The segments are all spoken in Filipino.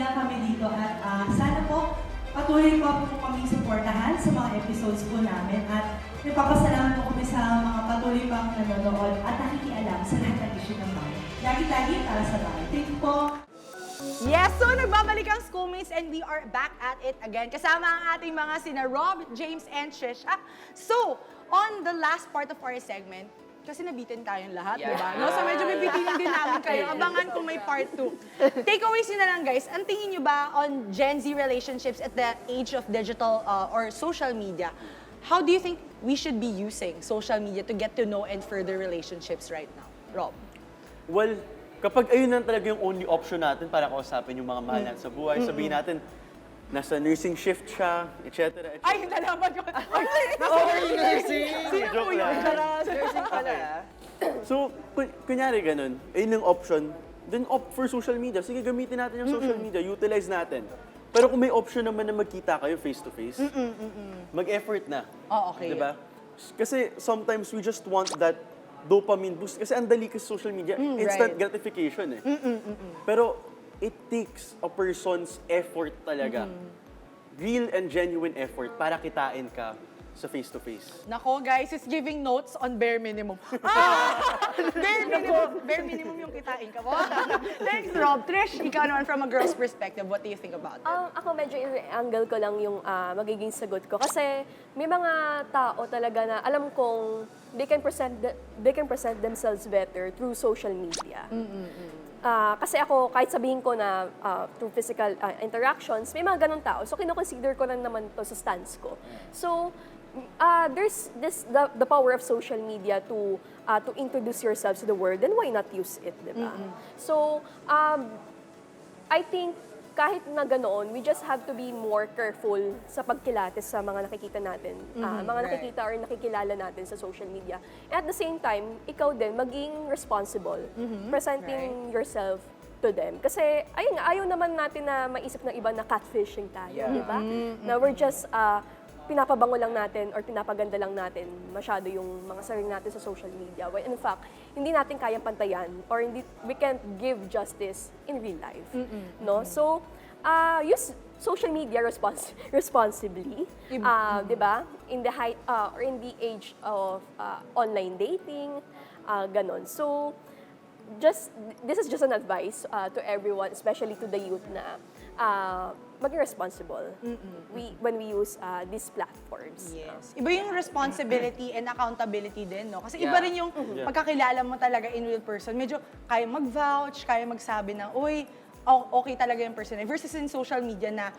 lang kami dito at sana po patuloy po kami suportahan sa mga episodes po namin at nagpapasalamat po kami sa mga patuloy pang nanonood at nakikialam sa lahat ng issue ng bayan. Lagi-lagi para sa bayan. Thank you po. Yes, so nagbabalik ang Schoolmates and we are back at it again. Kasama ang ating mga sina Rob, James, and Trish. So, on the last part of our segment, kasi nabitin tayong lahat, di ba? No? So medyo bibitinin din namin kayo. Abangan kung may part 2. Takeaways nyo na lang, guys. Ang tingin nyo ba on Gen Z relationships at the age of digital or social media? How do you think we should be using social media to get to know and further relationships right now? Rob? Well, kapag ayun lang talaga yung only option natin para kausapin yung mga mahal natin sa buhay, sabihin natin, nasa nursing shift siya, etc. Ay, nalaman ko. Nursing! Joke lang. Nursing pala. So, kunyari ganun, ayun yung option, then opt for social media. Sige, gamitin natin yung social media, utilize natin. Pero kung may option naman na magkita kayo face-to-face, mag-effort na. Oh, okay. Diba? Kasi sometimes we just want that dopamine boost. Kasi ang dali kasi social media, instant gratification eh. Pero it takes a person's effort talaga. Real and genuine effort para kitain ka sa face-to-face. Nako guys, it's giving notes on bare minimum. Bare minimum. Bare minimum yung kitain ka mo. Thanks, Rob. Trish, ikaw naman from a girl's perspective, what do you think about it? Ako medyo i-angle ko lang yung magiging sagot ko. Kasi may mga tao talaga na alam kong they can present themselves better through social media. Kasi ako, kahit sabihin ko na through physical interactions, may mga ganun tao. So, kinoconsider ko lang naman to sa stance ko. So, there's the power of social media to introduce yourselves to the world, then why not use it, di ba? So, I think kahit na ganoon, we just have to be more careful sa pagkilates sa mga nakikita natin, mga nakikita or nakikilala natin sa social media. And at the same time, ikaw din, maging responsible, presenting yourself to them. Kasi, ayun nga, ayaw naman natin na maisip ng iba na catfishing tayo, di ba? Na we're just pinapabango lang natin or pinapaganda lang natin masyado yung mga sarili natin sa social media. When in fact, hindi natin kayang pantayan or we can't give justice in real life. No? So, use social media responsibly, di ba? In the height or in the age of online dating, ganon. So, this is just an advice to everyone, especially to the youth na maging responsible when we use these platforms. Yes. Iba yung responsibility and accountability din, no? Kasi iba rin yung pagkakilala mo talaga in real person. Medyo kaya mag-vouch, kaya magsabi na, uy, okay talaga yung person. Versus in social media na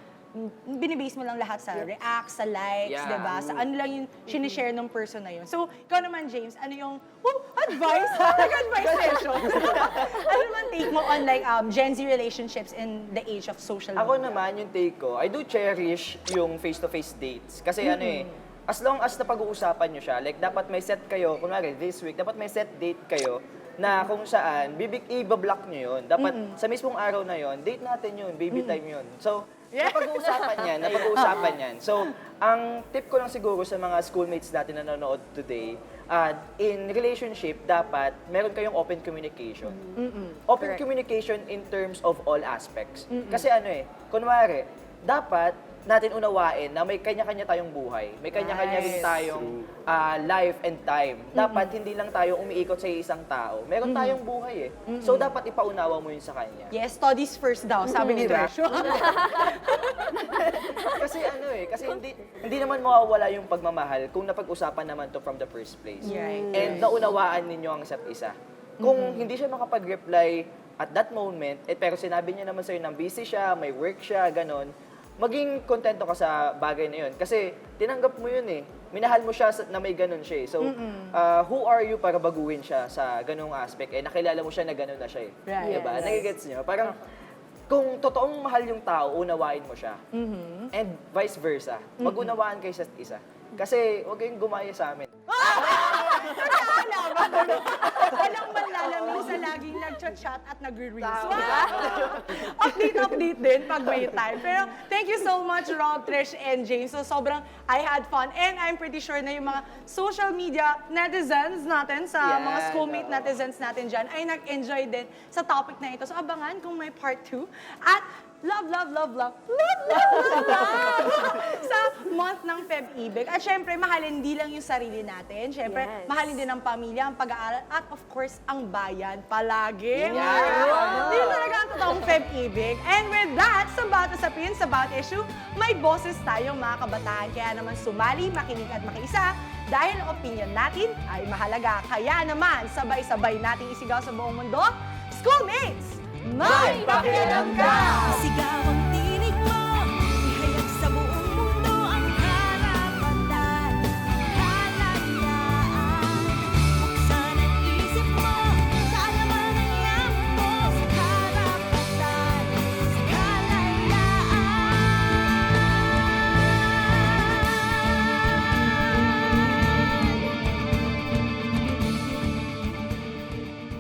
binibase mo lang lahat sa reacts, sa likes, diba? Sa ano lang yung sinishare ng person na yun. So, ikaw naman, James, ano yung advice? Nag-advice session. Ano naman take mo on like Gen Z relationships in the age of social media? Ako naman, yung take ko, I do cherish yung face-to-face dates. Kasi as long as napag-uusapan nyo siya, like dapat may set kayo, kunwari this week, dapat may set date kayo na kung saan, i-block nyo yun. Dapat sa mismong araw na yun, date natin yun, baby time yun. So, napag-uusapan yan. So, ang tip ko lang siguro sa mga schoolmates natin na nanonood today, in relationship, dapat meron kayong open communication. Open communication in terms of all aspects. Kasi kunwari, dapat natin unawain na may kanya-kanya tayong buhay. May kanya-kanya rin tayong life and time. Dapat hindi lang tayo umiikot sa isang tao. Meron tayong buhay eh. So, dapat ipaunawa mo yun sa kanya. Yes, studies first daw, sabi ni Trish. Kasi kasi hindi naman mawawala yung pagmamahal kung napag-usapan naman to from the first place. And naunawaan ninyo ang isa't isa. Kung hindi siya makapag-reply at that moment, pero sinabi niya naman sa'yo na busy siya, may work siya, ganon, maging kontento ka sa bagay na yun. Kasi tinanggap mo yun eh. Minahal mo siya na may ganon siya eh. So, who are you para baguhin siya sa ganong aspect? Eh, nakilala mo siya na ganon na siya eh. Right. Diba? Nagigets niyo? Parang, kung totoong mahal yung tao, unawain mo siya. And vice versa. Mag-unawaan kayo sa isa. Kasi, huwag kayong gumaya sa amin. Walang manlalamig sa laging nag-chat at nagre-reels. Update din pag may time. Pero thank you so much, Rob, Trish, and James. So sobrang I had fun. And I'm pretty sure na yung mga social media netizens natin, sa mga schoolmate netizens natin dyan, ay nag-enjoy din sa topic na ito. So abangan kung may part 2. At love, love, love, love, love, love, love, love sa month ng Feb-ibig. At syempre, mahalin di lang yung sarili natin. Syempre, Yes. mahalin din ang pamilya, ang pag-aaral, at of course, ang bayan palagi. Yeah. Yun talaga ang totoong Feb-ibig. And with that, sa bawat usapin, sa bawat issue, may boses tayong mga kabataan. Kaya naman sumali, makinig at makiisa dahil ang opinion natin ay mahalaga. Kaya naman, sabay-sabay nating isigaw sa buong mundo, Schoolmates! May pakialam ka! Sigawan